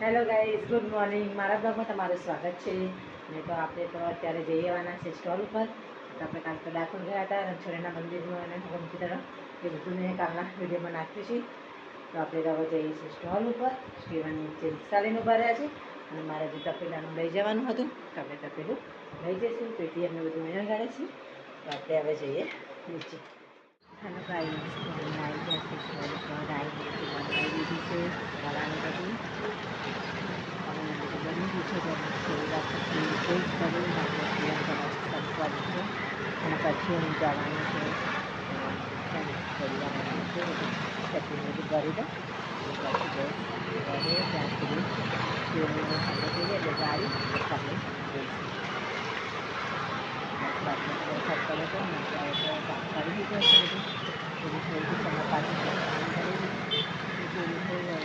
Hello guys, good morning. મારા બ્લોગમાં તમારું સ્વાગત છે. ને તો આપણે તો અત્યારે જઈ આવવાના છે સ્ટોલ ઉપર. તો આપણે કાલ તો ડાકોર ગયા હતા રણછોડના મંદિરનું અને ગમતી તરફ એ બધું મેં કાલના વિડીયોમાં નાખ્યું છે. તો આપણે હવે જઈએ છીએ સ્ટોલ ઉપર. સ્ટીવન નીચે રિક્ષા લઈને ઊભા રહ્યા છે અને મારે જે તપેલાનું લઈ જવાનું હતું તો આપણે તપેલું લઈ જઈશું. પેટી અમને બધું અહીંયા ગાડે છે. તો આપણે હવે જઈએ નીચે. હેલો ગાઈઝ, તો અમે આવી ગયા છે સ્ટોલ ઉપર. આવી બનાવી દીધી છે વડાનું બધું. બની ગયું છે થોડી વાર પછી ટેસ્ટ કરી આપણે સબસ્ક્રાઈબ છે અને પછી હું જવાનું છે થોડી વાર છે ચટણી બધું ભરી દઉં પછી ઘરે ત્યાં સુધી શિવને ઠંડો થઈ જાય એટલે ગાડી આપણે જઈશું. વરસાદ પડે તો ને ત્યારે તો કામ કરી દીધો છે બધું થોડી કિચનમાં પાછું કામ કરી દીધું પૂરું થઈ ગયું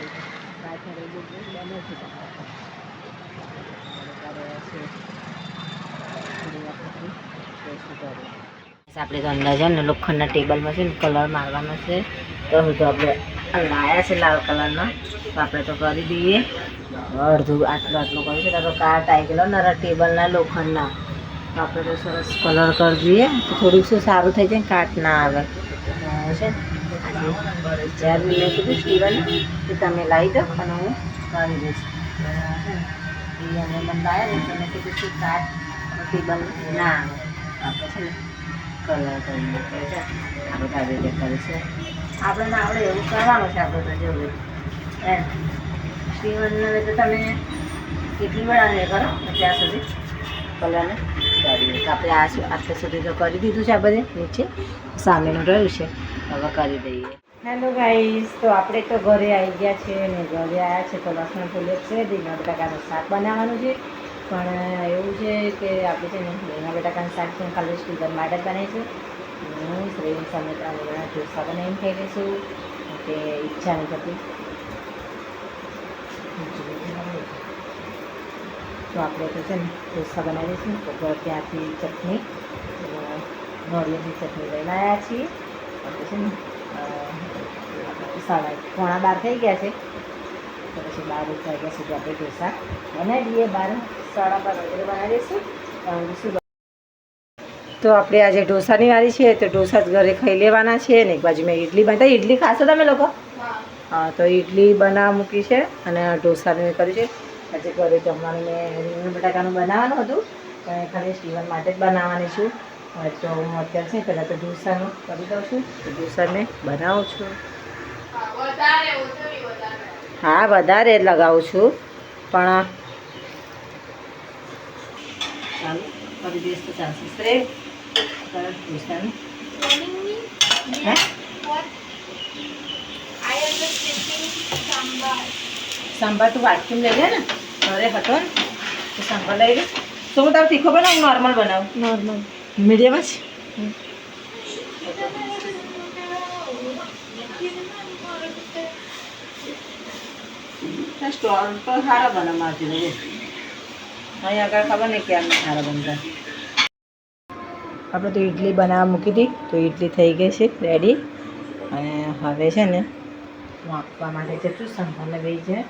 પાછળ રહી ગયું બને છે તમારે આપણે તો અંદર છે ને લોખંડના ટેબલમાં છે ને કલર મારવાનો છે. તો હું તો આપણે લાવ્યા છે લાલ કલરનો. તો આપણે તો કરી દઈએ અડધું આટલું કર્યું છે. તો કાટ આવી ગયેલો નરા ટેબલના લોખંડના. તો આપણે તો સરસ કલર કરી દઈએ તો થોડુંક શું સારું થઈ જાય, કાટ ના આવે છે. જ્યારે મેં કીધું સ્ટીવન કે તમે લાવી દો અને હું કરી દઈશ. અને મને લાવ્યા ને તમે કીધું શું કાટ ટેબલ ના આવે. આપણે છે ને કલર કરી નાખીએ છે. આપણે આવી રીતે કરીશું. આપણે ના આવડે એવું કરવાનું છે. આપણે તો જેવું એમ સ્ટીવનને તો તમે કેટલી વાર કરો ત્યાં સુધી કલરને કરીએ. તો આપણે આટલે સુધી તો કરી દીધું છે. આ બધે નીચે સામેનું રહ્યું છે, હવે કરી દઈએ. હેલો ગાઈઝ, તો આપણે તો ઘરે આવી ગયા છે ને ઘરે આવ્યા છે તો લસણ ફૂલે છે. રીંગણા બટાકાનું શાક બનાવવાનું છે. પણ એવું છે કે આપણે છે ને રીંગણા બટાકાનું શાક છે ખાલી સ્ટીવન માટે જ બનાવીશું. હું શ્રેણી સમેત રીંગણા ઢોસા બનાવીને ખાઈ લઈશું કે ઈચ્છા નહીં થતી. તો આપણે તો છે ને ઢોસા બનાવી દઈશું. તો ત્યાંથી ચટણી નોળિયાની ચટણી લઈને આવ્યા છીએ. આપણે છે ને 11:15 થઈ ગયા છે. તો પછી 12 વાગ્યા સુધી આપણે ઢોસા બનાવી દઈએ. 12:15 વગેરે બનાવી દઈશું. તો આપણે આજે ઢોસાની વારી છે તો ઢોસા જ ઘરે ખાઈ લેવાના છે. ને એક બાજુ મેં ઇડલી બનાવી. ઇડલી ખાશો તમે લોકો? હા, તો ઇડલી બનાવવા મૂકી છે અને ઢોસાનું એ કર્યું છે. આજે ઘરે જમવાનું મેં રીંગણ બટાકાનું બનાવવાનું હતું પણ ખાલી સ્ટીવન માટે જ બનાવવાની છું. તો હું અત્યારે છે પહેલાં તો ઢોસાનું કરી દઉં છું. તો ઢોસા મેં બનાવું છું. હા, વધારે લગાવું છું પણ ચાલો કરી દઈશ તો ચાલશે. શ્રેય ઢોસાનું હે સાંભાર તું વાટકીને લઈ લે ને. ઘરે હતો ને તો સાંભાર લઈ લે. તો હું તારું તીખો બનાવું નોર્મલ બનાવું? નોર્મલ મીડિયમ જ. સ્ટોલ તો સારા બને મારતી નહીં. અહીં આગળ ખબર નહીં કેમ સારા બનતા. આપણે તો ઇડલી બનાવવા મૂકી હતી તો ઇડલી થઈ ગઈ છે રેડી. અને હવે છે ને હું આપવા માટે જતું સંભાળને વહી જાય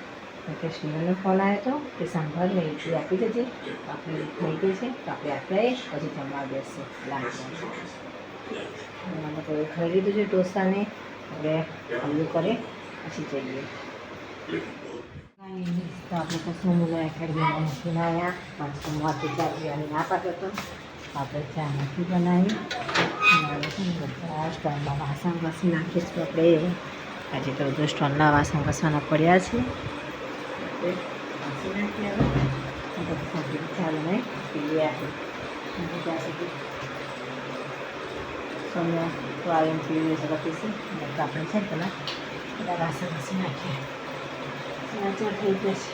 કે સ્ટીવનનો ફોન આવ્યો હતો કે સંભાળને ઇડલી આપી દેજે. આપણી થઈ ગઈ છે તો આપણે આપ્યા પછી જમવા બેસશે લાગશે. તો ખાઈ લીધું છે ઢોસાને. હવે હલ્લું કરે પછી જઈએ. તો આપણે તો સોમુલો એકેડમીમાં મૂકીને આવ્યા. 500 ચા પીવાની ના પાડ્યો હતો. આપણે ચા નથી બનાવી. બધા સ્ટોલમાં વાસણ ઘસી નાખીશું આપણે. આજે તો બધું સ્ટોલના વાસણ ઘસવાના પડ્યા છે. આપણે ઘસી નાખીએ. હવે ચા બનાવી પીએ આપણે ત્યાં સુધી સોમને વાળીને પીવી છે પીશું. તો આપણે છે પેલા બધા વાસણ ઘસી નાખીએ. ચા થઈ જશે.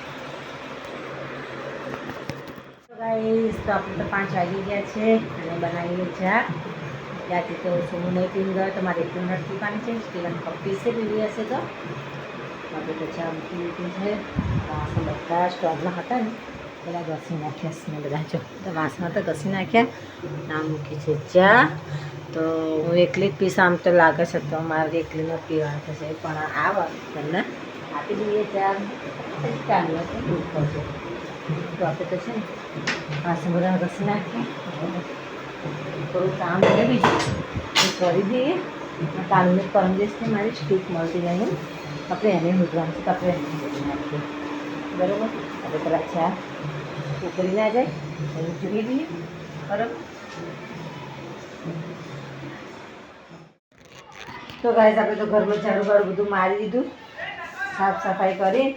ગાઈસ, તો આપણે તો 5 વાગી ગયા છે અને બનાવીને ચા. ત્યાંથી તો સોનું નહીં પીને ગયો તો મારે એટલું નથી પીવાની છે. સ્ટીવન પપ્પી છે પીવી હશે તો આપણે તો ચા મૂકી દીધી છે. વાસણ બધા સ્ટોવમાં હતા ને બધા ઘસી નાખ્યા ને બધા. જો તો વાસણ તો ઘસી નાખ્યા. ના મૂકી છે ચા. તો હું એકલી જ પીશ આમ તો લાગે છે. તો મારે એકલીને પીવાનું થશે પણ આવો તમને આપી દઈએ ચા. ચાલુ હતું દૂર કરજો. તો આપણે તો છે ને વાસણ બધા ઘસી નાખીએ. થોડું કામ છે બીજું એ કરી દઈએ. કાલને પરમ દિવસથી મારી સ્ટીક મળતી નહીં, આપણે એને મૂકવાનું છે તો આપણે એને મૂકી નાખીએ. બરાબર, આપણે પેલા ચા ઉકળી ના જાય એને જોઈ દઈએ. બરાબર, તો ગાઈસ આપણે તો ઘરમાં ઝાડુ બાડું બધું મારી દીધું, સાફ સફાઈ કરી.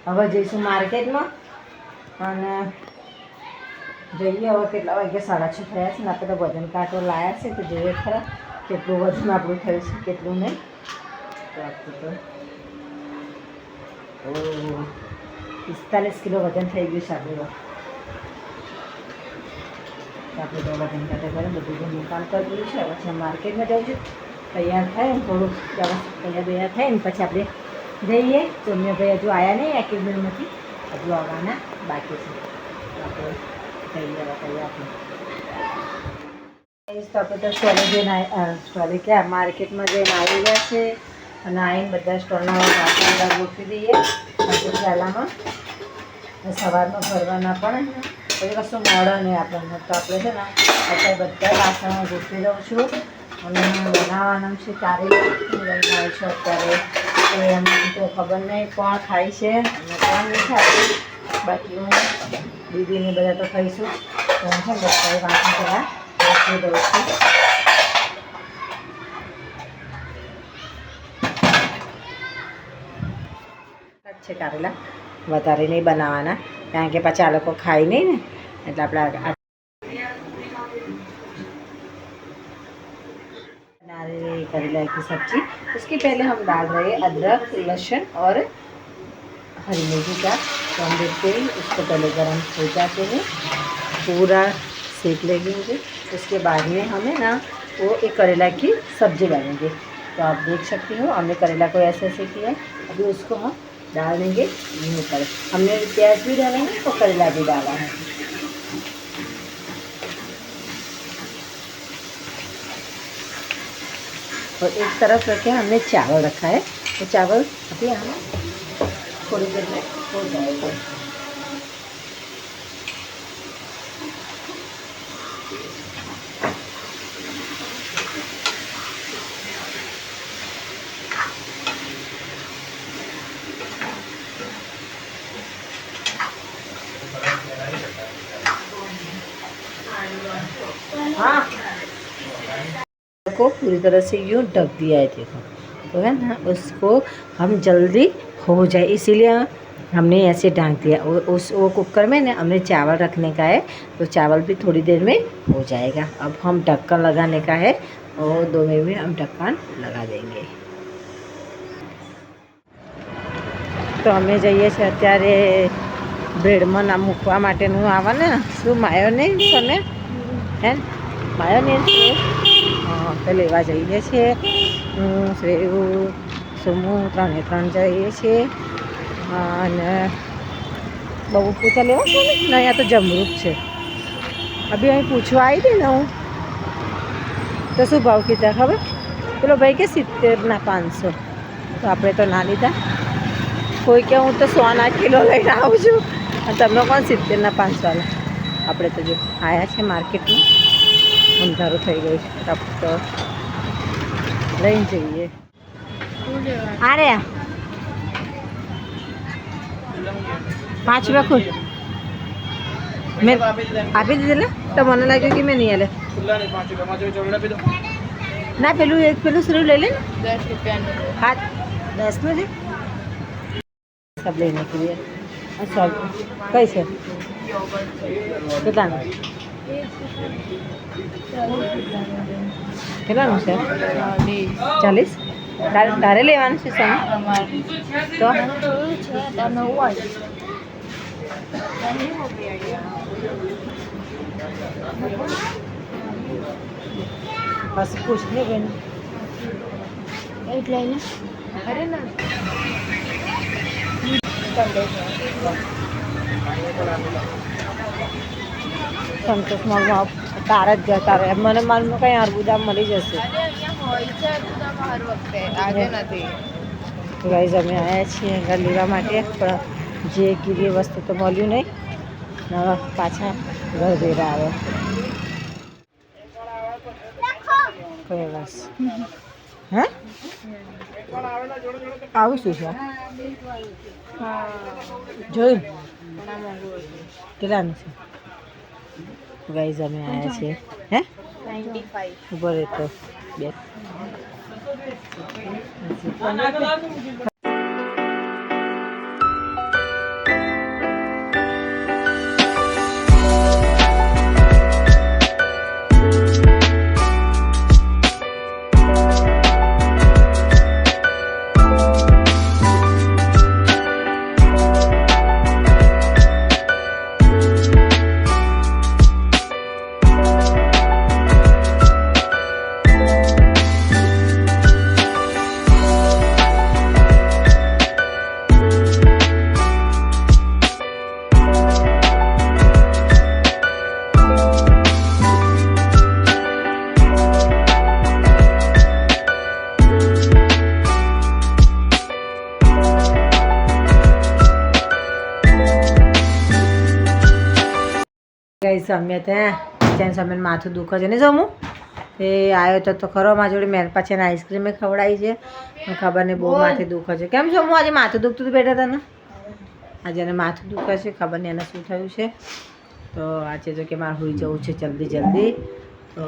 હવે જઈશું માર્કેટમાં અને જઈએ. હવે કેટલા વાગ્યા 6:30 થયા છે ને આપણે તો વજન કાંટો લાવ્યા છે તો જોઈએ ખરા કેટલું વજન આપણું થયું છે કેટલું નહીં. તો આપણે તો 45 કિલો વજન થઈ ગયું છે આપણું. આપણે તો વજન કાંટો કરે બધું ઘરનું કામ કરી દીધું છે. હવે માર્કેટમાં જવું છે, તૈયાર થાય ને થોડુંક તૈયાર થાય ને પછી આપણે જઈએ. તો મેં ભાઈ હજુ આવ્યા નહીં એકેડમીમાંથી, હજુ આવવાના બાકી છે. આપણે તૈયાર તો આપણે તો સ્ટોલે જઈને સ્ટોલે ક્યાં માર્કેટમાં જઈને આવી ગયા છે અને આવીને બધા સ્ટોલના વાસણ ગોઠવી દઈએ. પછી પહેલાંમાં સવારમાં ભરવાના પણ પછી કશું મળે નહીં આપણને. તો આપણે છે ને અત્યારે બધા વાસણો ગોઠવી દઉં છું અને બનાવવાનું છે. કારેલી લઈને આવી છું અત્યારે. તો એમાં તો ખબર નહીં કોણ ખાય છે અને કોણ નહીં ખાય. બાકી હું દીદીને બધા તો ખાઈશું. તો હું છે ને બધા વાસણ પહેલાં ગોઠવી દઉં છું. છે કારેલા વધારે નહીં બનાવવાના કારણ કે પછી આ લોકો ખાય નહીં ને, એટલે આપણે करेला की सब्जी. उसके पहले हम डाल रहे हैं अदरक, लहसुन और हरी मिर्ची का. तो हम देखते हैं उसको पहले गरम हो जाते हैं, पूरा सेक लेंगे. उसके बाद में हमें ना वो एक करेला की सब्जी डालेंगे. तो आप देख सकते हो हमने करेला को ऐसे ऐसे किया. अभी उसको हम डाल देंगे यहीं पर. हमने प्याज भी डाला है और करेला भी डाला है. और एक तरफ रखे हमने चावल रखा है. तो चावल अभी हम थोड़ी देर में हो जाएगा. हाँ, को पूरी तरह से यूँ ढक दिया है. देखो तो है ना, उसको हम जल्दी हो जाए इसीलिए हमने ऐसे ढक दिया. वो कुकर में ना हमने चावल रखने का है तो चावल भी थोड़ी देर में हो जाएगा. अब हम ढक्कन लगाने का है और 2 मिनट में हम ढक्कन लगा देंगे. तो हमें जाइए छे अत्यारे ब्रेडમાં ના મૂકવા માટેનું આવે ને શું માયોનેઝ અને હે માયોનેઝ તો લેવા જઈએ છીએ. હું સેવ સમૂહ 3 જઈએ છીએ અને બહુ પૂછા લેવા છે ને અહીંયા તો જમરૂક છે. અભી અહીં પૂછવા આવી હતી ને હું તો શું ભાવ કીધા ખબર? પેલો ભાઈ કે 70 ના 500. તો આપણે તો ના લીધા. કોઈ કે હું તો 100 કિલો લઈને આવું છું અને તમે કોણ 70 ના 500 વાળા. આપણે તો જો આવ્યા છે માર્કેટમાં, અંધારું થઈ ગયું છે. આપણે તો લઈને જઈએ. અરે 5 રૂપિયા ખુદ મેં આપી દીધેલા તો મને લાગ્યું કે મેં નહીં આલે. ના પેલું એક પેલું શરૂ લઈ લે ને 10 રૂપિયાનું. હા 10નું છે सब लेने के लिए. अच्छा कैसे કેટલાનું કેટલાનું છે? 40. તારે લેવાનું છે સોનું તો બસ પૂછ લે બેન એટલે અરે ના સંતોષ મોલમાં તાર જ જતા રહે. મને માલમાં કંઈ અરબુદા મળી જશે. ગાઈઝ અમે આવ્યા છીએ ઘર લેવા માટે પણ જે કીધી વસ્તુ તો મળ્યું નહીં ને હવે પાછા ઘર ભેરા આવે કઈ બસ હે આવું શું છે જોયું કેટલાનું છે ગાઈઝ અમે આવ્યા છીએ હે 95 ઉભો રહેતો બે ગાઈસ અમે ત્યાં સામે માથું દુખે છે ને જમું એ આવ્યો તો ખરો મારા જોડે મેર પાછી એને આઈસ્ક્રીમ ખવડાવી છે ખબર નહીં બહુ માથે દુખે છે કેમ છો હું આજે માથું દુખતું હતું બેઠા તને આજે એને માથું દુખે છે ખબર નહીં એને શું થયું છે તો આજે તો કે મારે હોઈ જવું છે જલ્દી તો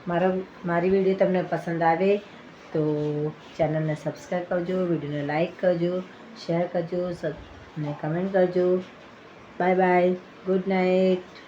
મારી વિડીયો તમને પસંદ આવે તો ચેનલને સબસ્ક્રાઈબ કરજો વિડીયોને લાઈક કરજો શેર કરજો અને કમેન્ટ કરજો બાય બાય ગુડ નાઇટ